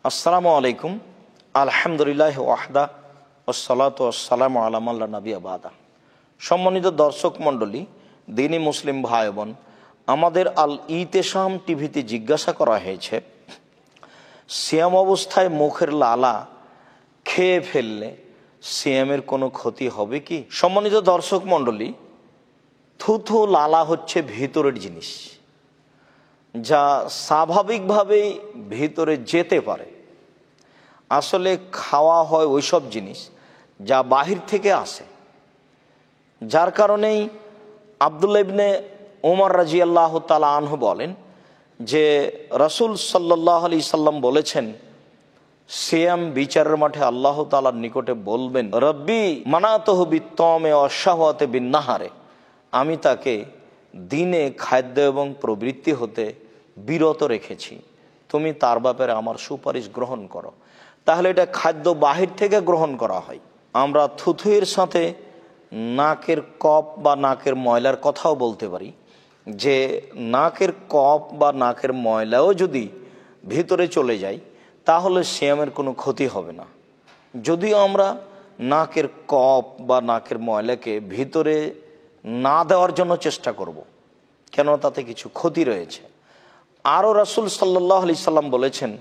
আসসালামু আলাইকুম। আলহামদুলিল্লাহ ওয়াহদা ওয়াসসালাতু ওয়াসসালামু আলা মান লা নাবিয়্যা বাদা। সম্মানিত দর্শক মণ্ডলী, দিনী মুসলিম ভাই বোন, আমাদের আল ইতেশাম টিভিতে জিজ্ঞাসা করা হয়েছে, সিয়াম অবস্থায় মুখের লালা খেয়ে ফেললে সিয়ামের কোনো ক্ষতি হবে কি? সম্মানিত দর্শক মণ্ডলী, থুথু লালা হচ্ছে ভিতরের জিনিস, যা স্বাভাবিকভাবেই ভিতরে যেতে পারে। আসলে খাওয়া হয় ওইসব জিনিস যা বাহির থেকে আসে, যার কারণেই আব্দুল্লাহ ইবনে ওমর রাদিয়াল্লাহু তাআলা আনহু বলেন যে রাসূল সাল্লাল্লাহু আলাইহি সাল্লাম বলেছেন, সিয়াম বিচারের মাঠে আল্লাহ তাআলার নিকটে বলবেন, রব্বি মানাতুহু বিত্তমে ওয়াশহাওয়াতি বিন্নাহারে, আমি তাকে দিনে খাদ্য এবং প্রবৃত্তি হতে বিরত রেখেছি, তুমি তার ব্যাপারে আমার সুপারিশ গ্রহণ করো। তাহলে এটা খাদ্য বাহির থেকে গ্রহণ করা হয়। আমরা থুথুয়ের সাথে নাকের কপ বা নাকের ময়লার কথাও বলতে পারি, যে নাকের কপ বা নাকের ময়লাও যদি ভিতরে চলে যায় তাহলে সিয়ামের কোনো ক্ষতি হবে না। যদিও আমরা নাকের কপ বা নাকের ময়লাকে ভিতরে না দেওয়ার জন্য চেষ্টা করব, কেন তাতে কিছু ক্ষতি রয়েছে। আরও রাসূল সাল্লাল্লাহু আলাইহি সাল্লাম বলেছেন,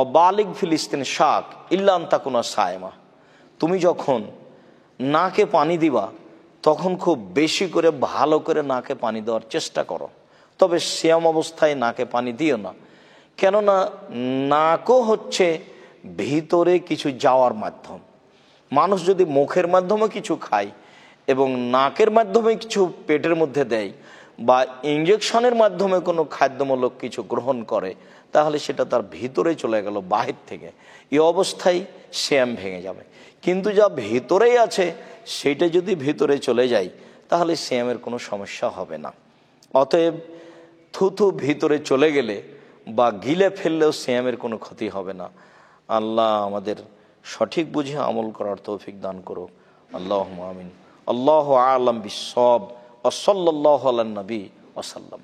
অবালিগ ফিলিস্তিন শাক ইল্লান তাকুনা সায়মা, তুমি যখন নাকে পানি দিবা তখন খুব বেশি করে ভালো করে নাকে পানি দেওয়ার চেষ্টা করো, তবে সিয়াম অবস্থায় নাকে পানি দিও না। কেননা নাকও হচ্ছে ভিতরে কিছু যাওয়ার মাধ্যম। মানুষ যদি মুখের মাধ্যমে কিছু খায় এবং নাকের মাধ্যমে কিছু পেটের মধ্যে দেয় বা ইঞ্জেকশনের মাধ্যমে কোনো খাদ্যমূলক কিছু গ্রহণ করে, তাহলে সেটা তার ভিতরে চলে গেল বাহির থেকে, এই অবস্থায় সিয়াম ভেঙে যাবে। কিন্তু যা ভিতরেই আছে সেটা যদি ভিতরে চলে যায় তাহলে সিয়ামের কোনো সমস্যা হবে না। অতএব থুথু ভিতরে চলে গেলে বা গিলে ফেললেও সিয়ামের কোনো ক্ষতি হবে না। আল্লাহ আমাদের সঠিক বুঝে আমল করার তৌফিক দান করুক। আল্লাহুম্মা আমিন। আল্লাহু আ'লাম বিস-সাওয়াব ওয়া সাল্লাল্লাহু আলা নবী ওয়া সাল্লাম।